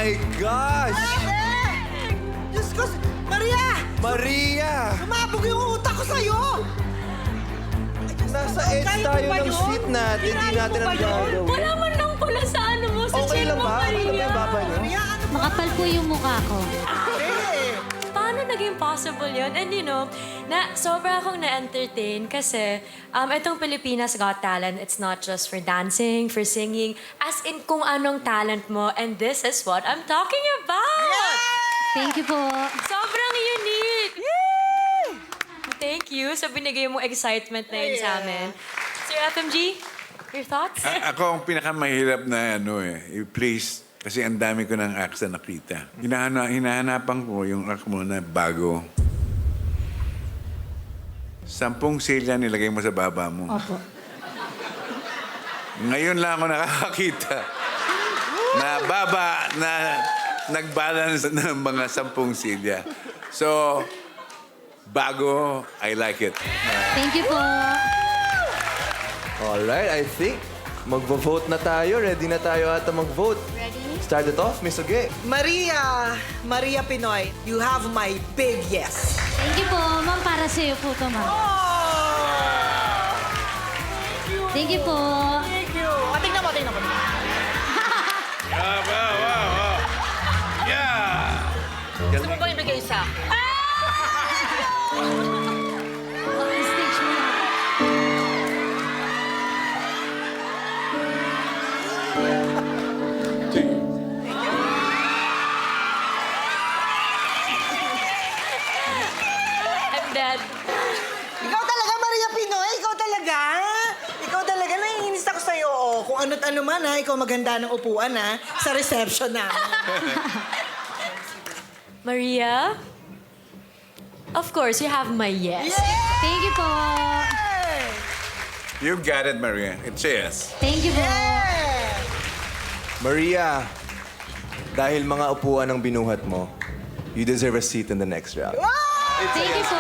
my gosh! Diyos ko, Maria! Maria! Sumabog yung utak ko sa'yo! Nasa edge Kaya mo tayo ba ng yun? seat natin. Hindi Kaya natin mo ba ang yun? gagawin. Wala man lang pala sa ano mo, sa Okay chair lang mo, ba? Ano ba Maria. yung baba niyo? Maria, ano ba? Makapal po yung mukha ko. Paano naging possible yun? And you know, sobra akong na-entertain kasi itong Pilipinas Got Talent, it's not just for dancing, for singing, as in kung anong talent mo. And this is what I'm talking about! Thank you po. Sobrang unique! Thank you sa binigay mong excitement na yun sa amin. Sir FMG, your thoughts? Ako ang pinakamahirap na i-please. Kasi ang dami ko ng acts na nakita. Hinahanapan ko yung act mo na bago. 10 silya nilagay mo sa baba mo. Opo. Ngayon lang ako nakakakita na baba na nag-balance ng mga 10 silya. So, bago, I like it. Thank you po. Alright, I think magvo-vote na tayo. Ready na tayo ata mag-vote. Ready? Start it off, Miss Oge. Maria Pinoy, you have my big yes. Thank you po. Ma'am, para sa'yo po ito, ma'am. Thank you po. Thank you. Tingnan mo. Gusto mo ba ibigay sa akin? Stage mo na. I'm dead. Ikaw talaga, Maria Pinoy. Ikaw talaga. Ikaw talaga. Naiinis ako sa'yo. Oh. Kung ano't ano man, ha. Ikaw maganda ng upuan, ha. Sa reception na. Maria, of course, you have my yes. Thank you po. You got it, Maria. It's yes. Thank you po. Maria, dahil mga upuan ang binuhat mo, you deserve a seat in the next round. Thank you po.